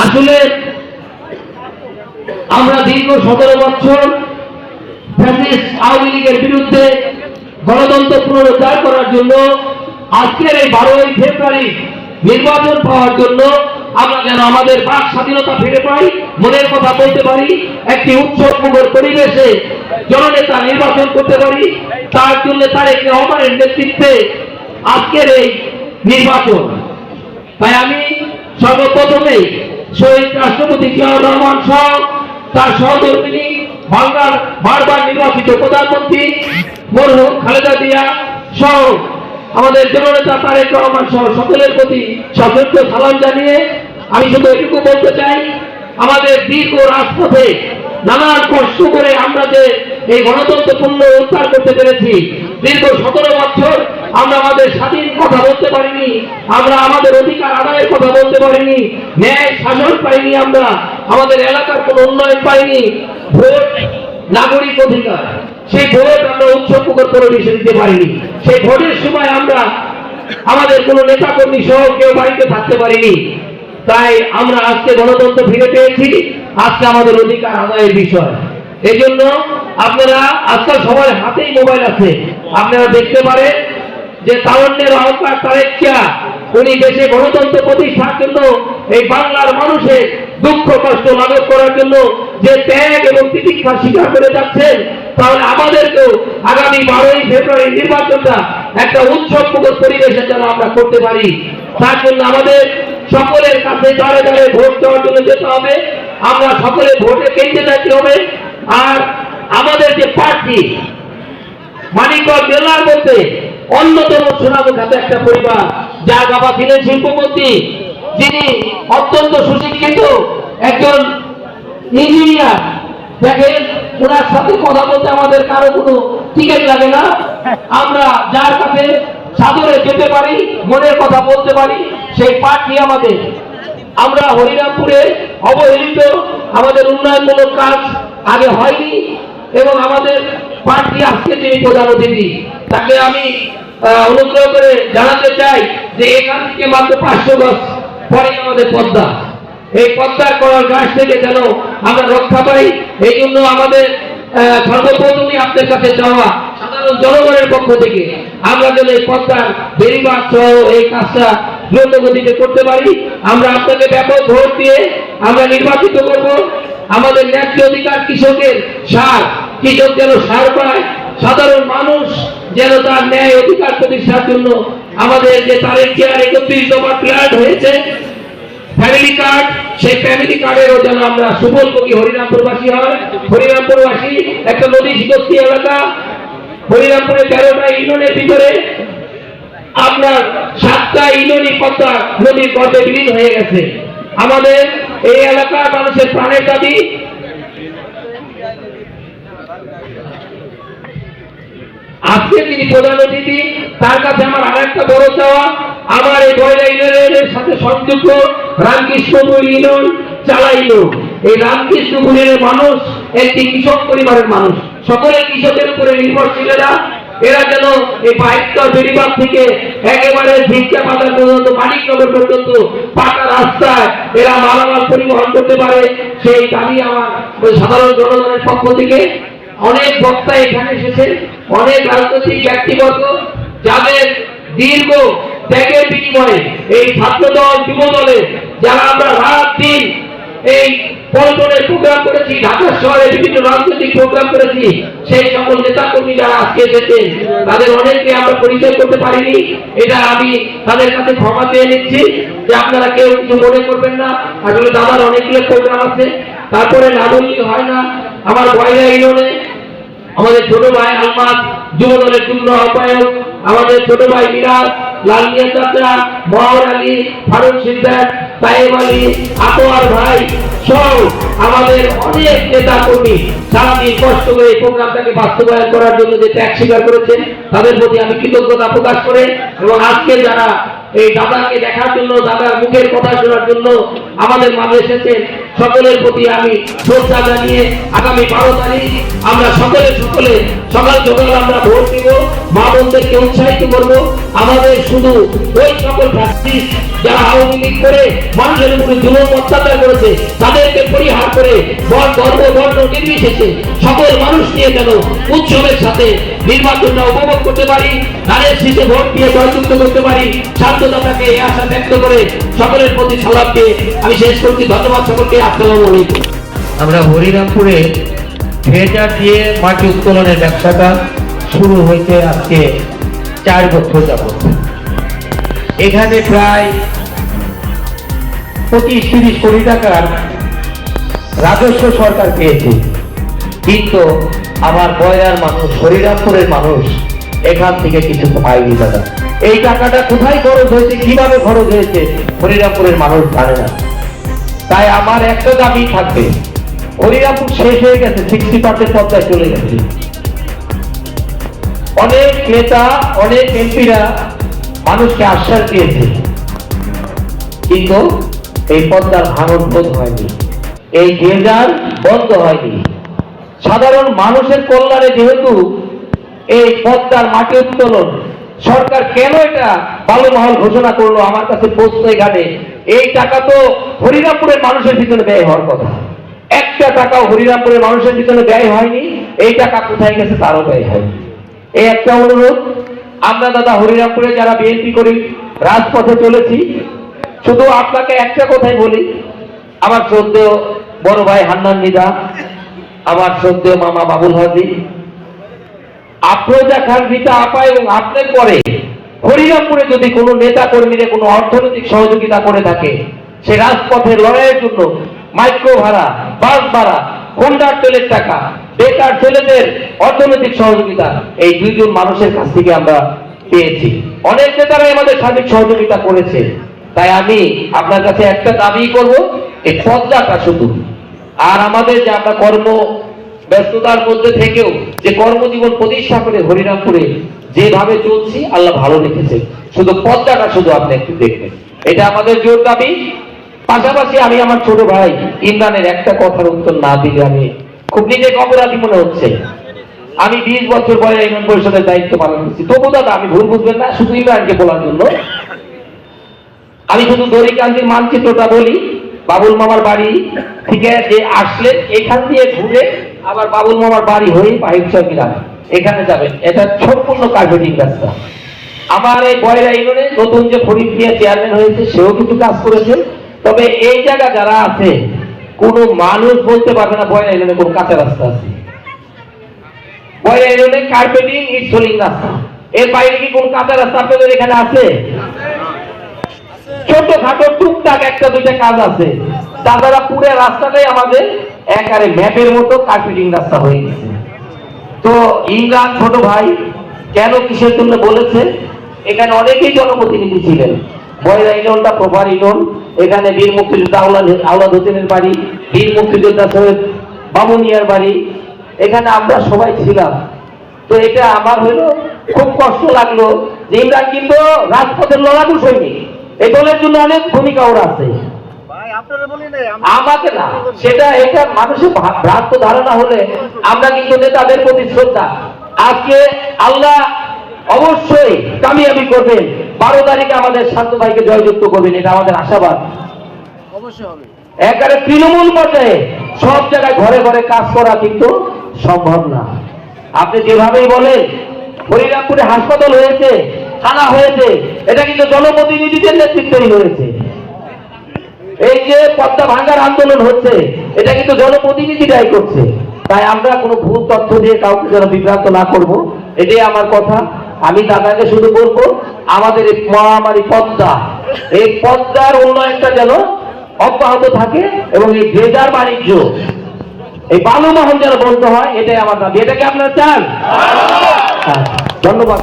আসলে আমরা দীর্ঘ 17 বছর ফ্যাসিস্ট আওয়ামী লীগের বিরুদ্ধে গণতন্ত্র পুনরুদ্ধার করার জন্য আজকের এই 12ই ফেব্রুয়ারি নির্বাচন পাওয়ার জন্য আমরা যেন আমাদের বাক স্বাধীনতা ফিরে পাই, মনের কথা বলতে পারি, একটি উৎসবমুখর পরিবেশে জননেতা নির্বাচন করতে পারি, তার জন্য তারেক রহমানের নেতৃত্বে আজকের এই নির্বাচন। তাই আমি সর্বপ্রথমে শহীদ রাষ্ট্রপতি জিয়াউর রহমান সহ তার সহধর্মিনী বাংলার বারবার নির্বাচিত প্রধানমন্ত্রী মরহুম খালেদা জিয়া সহ আমাদের জননেতা তারেক রহমান সহ সকলের প্রতি সশ্রদ্ধ সালাম জানিয়ে আমি শুধু এটুকু বলতে চাই, আমাদের দীর্ঘ রাজপথে নানান কষ্ট করে আমরা যে এই গণতন্ত্র পুনরুদ্ধার করতে পেরেছি, দীর্ঘ 17 বছর আমরা আমাদের স্বাধীন কথা বলতে পারিনি, আমরা আমাদের অধিকার আদায়ের কথা বলতে পারিনি, ন্যায় শাসন পাইনি, আমরা আমাদের এলাকার কোনো উন্নয়ন পাইনি, ভোট নাগরিক অধিকার, সেই ভোট আমরা উৎসবমুখর পরিবেশে দিতে পারিনি। সেই ভোটের সময় আমরা আমাদের কোনো নেতাকর্মী সহ কেউ বাড়িতে থাকতে পারিনি। তাই আমরা আজকে গণতন্ত্র ফিরে পেয়েছি, আজকে আমাদের অধিকার আদায়ের বিষয়। এই জন্য আপনারা আজকাল সবার হাতেই মোবাইল আছে, আপনারা দেখতে পারেন যে তারুণ্যের অহংকার তারেক জিয়া উনি দেশে গণতন্ত্র প্রতিষ্ঠার জন্য এই বাংলার মানুষের দুঃখ কষ্ট লাঘব করার জন্য যে ত্যাগ এবং তিতিক্ষা স্বীকার করে যাচ্ছেন, তাহলে আমাদেরকেও আগামী 12ই ফেব্রুয়ারি নির্বাচনটা একটা উৎসবমুখর পরিবেশে যেন আমরা করতে পারি, তার জন্য আমাদের সকলের কাছে দাঁড়ে দাঁড়ে ভোট দেওয়ার জন্য যেতে হবে, আমরা সকলে ভোটে কেন্দ্রে যেতে হবে। আর আমাদের যে প্রার্থী মানিকগঞ্জ জেলার মধ্যে অন্যতম সুনামখ্যাত একটা পরিবার, যার বাবা ছিলেন শিল্পপতি, যিনি অত্যন্ত সুশিক্ষিত একজন ইঞ্জিনিয়ার। দেখেন, ওনার সাথে কথা বলতে আমাদের কারো কোনো টিকিট লাগে না, আমরা যার কাছে সাদরে যেতে পারি, মনের কথা বলতে পারি, সেই প্রার্থী আমাদের। আমরা হরিরামপুরে অবহেলিত, আমাদের উন্নয়নমূলক কাজ আগে হয়নি এবং আমাদের প্রার্থী আজকে তিনি প্রধান অতিথি, তাকে আমি অনুগ্রহ করে জানাতে চাই যে এখান থেকে মাত্র 500 গজ পরে আমাদের পদ্মা, এই পদ্মার করার গাছ থেকে যেন আমরা রক্ষা পাই। এই জন্য আমাদের সর্বপ্রথমই আপনার কাছে চাওয়া, সাধারণ জনগণের পক্ষ থেকে আমরা যেন এই পদ্মার বেড়িবাঁধ সহ এই কাজটা দ্রুত গতিতে করতে পারি। আমরা আপনাকে ব্যাপক ভোট দিয়ে আমরা নির্বাচিত করব। আমাদের ন্যায্য অধিকার কৃষকের সার, কৃষক যেন সার পায়, সাধারণ মানুষ যেন তার ন্যায় অধিকার প্রতিষ্ঠার জন্য আমাদের যে তারেক জিয়ার 31 দফা প্ল্যান হয়েছে ফ্যামিলি কার্ড, সেই ফ্যামিলি কার্ডেরও যেন আমরা সুফলভোগী হরিরামপুরবাসী হয়। হরিরামপুরবাসী একটা নদী শিরস্তি এলাকা, হরিরামপুরে 13টা ইউনিয়নের ভিতরে আপনার 7টা ইউনিয়নই পদ্মা নদীর গর্ভে বিলীন হয়ে গেছে। আমাদের এই এলাকার মানুষের প্রাণের দাবি, আজকে তিনি প্রধান অতিথি, তার কাছে আমার আরেকটা বড় চাওয়া, আমার এই বয়লা ইউনিয়নের সাথে সংযুক্ত রামকৃষ্ণপুর ইউনিয়ন, চালা ইউনিয়ন, এই রামকৃষ্ণপুরের মানুষ একটি কৃষক পরিবারের মানুষ, সকলে কৃষকের উপরে নির্ভরশীলেরা। এরা যেন এই 22টা বেড়িবাঁধ থেকে একেবারে ভিক্ষা বাজার পর্যন্ত, মানিকনগর পর্যন্ত পাকা রাস্তায় এরা মালামাল পরিবহন করতে পারে, সেই দাবি আমার সাধারণ জনগণের পক্ষ থেকে। অনেক বক্তা এখানে এসেছে, অনেক রাজনৈতিক ব্যক্তিবর্গ, যাদের দীর্ঘ ত্যাগের বিনিময়ে এই ছাত্রদল, যুবদলে যারা আমরা রাত দিন এই পল্টনের প্রোগ্রাম করেছি, ঢাকা শহরে বিভিন্ন রাজনৈতিক প্রোগ্রাম করেছি, সেই সকল নেতাকর্মী যারা আজকে এসেছেন তাদের অনেককে আমরা পরিচয় করতে পারিনি। এটা আমি তাদের কাছে ক্ষমা চেয়ে নিচ্ছি যে আপনারা কেউ কিছু মনে করবেন না, আসলে দাদার অনেকগুলো প্রোগ্রাম আছে, তারপরে না বললেই হয় না। আমার বয়লা ইউনিয়নে আমাদের ছোট ভাই আলমাস যুবদলের যুগ্ম আহ্বায়ক, আমাদের ছোট ভাই মিরাজ, লালমিয়া চাচা, মহর আলী, ফারুক সিদ্দার, তাইব আলী, আতোয়ার ভাই সহ আমাদের অনেক নেতা কর্মী সারাদিন কষ্ট করে এই প্রোগ্রামটাকে বাস্তবায়ন করার জন্য যে ত্যাগ স্বীকার করেছেন, তাদের প্রতি আমি কৃতজ্ঞতা প্রকাশ করে, এবং আজকে যারা এই দাদাকে দেখার জন্য, দাদার মুখের কথা শোনার জন্য আমাদের মাঝে এসেছেন, সকলের প্রতি আমি শ্রদ্ধা জানিয়ে আগামী 12 তারিখ আমরা সকলে সকাল সকাল আমরা ভোট দিব, মা বোনদেরকে উৎসাহিত করব। আমাদের শুধু ওই সকল ফ্যাসিস্ট যারা আওয়ামী লীগ করে মানুষের উপরে জুলুম অত্যাচার করেছে তাদেরকে পরিহার করে বর্ণ নির্বিশেষে সকল মানুষ নিয়ে যেন উৎসবের সাথে নির্বাচনটা উপভোগ করতে পারি, ধানের শীষে ভোট দিয়ে জয়যুক্ত করতে পারি। শান্ততাকে এই আশা ব্যক্ত করে সকলের প্রতি সালাম দিয়ে আমি শেষ করছি। ধন্যবাদ সকলকে। আসসালামু আলাইকুম। আমরা হরিরামপুরে ট্রেজার দিয়ে মাটি উত্তোলনের ব্যবসাটা শুরু হয়েছে আজকে 4 বছর যাবত। এখানে প্রায় 25-30 কোটি টাকার রাজস্ব সরকার পেয়েছে, কিন্তু আমার বয়ার মানুষ, হরিরামপুরের মানুষ এখান থেকে কিছু পায়নি দাদা। এই টাকাটা কোথায় খরচ হয়েছে, কিভাবে খরচ হয়েছে হরিরামপুরের মানুষ জানে না। তাই আমার একটা দাবি থাকবে, হরিরামপুর শেষ হয়ে গেছে, 60% পর্যায়ে চলে গেছে। অনেক নেতা, অনেক এমপিরা মানুষকে আশ্বাস দিয়েছে, কিন্তু এই পদ্মার ভাঙন বোধ হয়নি, এই গেজার বন্ধ হয়নি। সাধারণ মানুষের কল্যাণে যেহেতু এই পদ্মার মাটি উত্তোলন সরকার কেন এটা বালুমহল ঘোষণা করলো, আমার কাছে প্রশ্ন এখানে। এই টাকা তো হরিরামপুরের মানুষের পিছনে ব্যয় হওয়ার কথা, একটা টাকাও হরিরামপুরের মানুষের পিছনে ব্যয় হয়নি। এই টাকা কোথায় গেছে তারও ব্যয় হয়নি। এই একটা অনুরোধ, আমরা দাদা হরিরামপুরে যারা বিএনপি করি রাজপথে চলেছি, শুধু আপনাকে একটা কথাই বলি, আমার শ্রদ্ধেয় বড় ভাই হান্নান নিদা, আমার শ্রদ্ধেয় মামা বাবুল হাজি, আফরোজা খান রিতা আপা এবং আপনার পরে হরিরামপুরে যদি কোনো নেতা কর্মীরা কোনো অর্থনৈতিক সহযোগিতা করে থাকে, সে রাজপথের লড়াইয়ের জন্য মাইক্রো ভাড়া, বাস ভাড়া, হোন্ডার তেলের টাকা, বেকার ছেলেদের অর্থনৈতিক সহযোগিতা, এই 2 জন মানুষের কাছ থেকে আমরা পেয়েছি। অনেক নেতারাই আমাদের সার্বিক সহযোগিতা করেছে। তাই আমি আপনার কাছে একটা দাবি করব, এই পদ্মাটা শুধু, আর আমাদের যে আমরা কর্ম ব্যস্ততার মধ্যে থেকেও যে কর্মজীবন প্রতিষ্ঠা করে হরিরামপুরে যেভাবে চলছি আল্লাহ ভালো রেখেছে, শুধু পদ্মাটা শুধু আপনি একটু দেখবেন, এটা আমাদের জোর দাবি। পাশাপাশি আমি আমার ছোট ভাই ইমরানের একটা কথার উত্তর না দিলে আমি খুব নিজেকে অপরাধী মনে হচ্ছে। আমি 20 বছর বয়সে ইউনিয়ন পরিষদের দায়িত্ব পালন করছি। তবু দাদা আমি ভুল বুঝবেন না, শুধু ইমরানকে বলার জন্য আমি শুধু দড়িকান্দির মানচিত্রটা বলি। বাবুল মামার বাড়ি থেকে যে আসলে এখান দিয়ে ঘুরে আবার বাবুল মামার বাড়ি হয়ে পাহিরচর গ্রাম এখানে যাবেন, এটা সম্পূর্ণ কার্পেটিং রাস্তা। আমার এই বয়রা ইউনিয়নে নতুন যে ফরিদ মিয়া চেয়ারম্যান হয়েছে, সেও কিছু কাজ করেছে। তবে এই জায়গা যারা আছে, কোনো মানুষ বলতে পারবে না বয়রা ইউনিয়নে কোন কাঁচা রাস্তা আছে। বয়রা ইউনিয়নে কার্পেটিং ইট সোলিং রাস্তা, এর বাইরে কি কোন কাঁচা রাস্তা আপনাদের এখানে আছে? ছোটখাটো টুকটাক 1-2টা কাজ আছে, তাছাড়া পুরো রাস্তাটাই আমাদের একারে ম্যাপের মতো কার্পেটিং রাস্তা হয়ে গেছে। তো ইমরান ছোট ভাই কেন কিসের জন্য বলেছে, এখানে অনেকেই জনপ্রতিনিধি ছিলেন। বয়রা ইউনিয়নটা প্রপার ইউনিয়ন, এখানে বীর মুক্তিযোদ্ধা আওলাদ হোসেনের বাড়ি, বীর মুক্তিযোদ্ধা সৈয়দ বামুনিয়ার বাড়ি, এখানে আমরা সবাই ছিলাম। তো এটা আমার হলো খুব কষ্ট লাগলো যে ইমরান কিন্তু রাজপথের লড়াকু সৈনিক, এই দলের জন্য অনেক ভূমিকা ওর আছে, আমাকে না। সেটা এটা মানুষের ভ্রান্ত ধারণা হলে আমরা কিন্তু নেতাদের প্রতি শ্রদ্ধা। আজকে আল্লাহ অবশ্যই কামিয়াবি করবেন, 12 তারিখে আমাদের শান্ত ভাইকে জয়যুক্ত করবেন, এটা আমাদের আশাবাদ। অবশ্যই হবে। একেবারে তৃণমূল পর্যায়ে সব জায়গায় ঘরে ঘরে কাজ করা কিন্তু সম্ভব না। আপনি যেভাবেই বলেন, হরিরামপুরে হাসপাতাল হয়েছে, থানা হয়েছে, এটা কিন্তু জনপ্রতিনিধিদের নেতৃত্বেই হয়েছে। এই যে পদ্মা ভাঙার আন্দোলন হচ্ছে, এটা কিন্তু জনপ্রতিনিধিরাই করছে। তাই আমরা কোনো ভুল তথ্য দিয়ে কাউকে যেন বিভ্রান্ত না করব, এটাই আমার কথা। আমি দাদাকে শুধু বলবো, আমাদের এই মহামারী পদ্মা, এই পদ্মার উন্নয়নটা যেন অব্যাহত থাকে এবং এই ড্রেজার বাণিজ্য, এই বালুমহল যেন বন্ধ হয়, এটাই আমার দাবি। এটা কি আপনারা চান? ধন্যবাদ।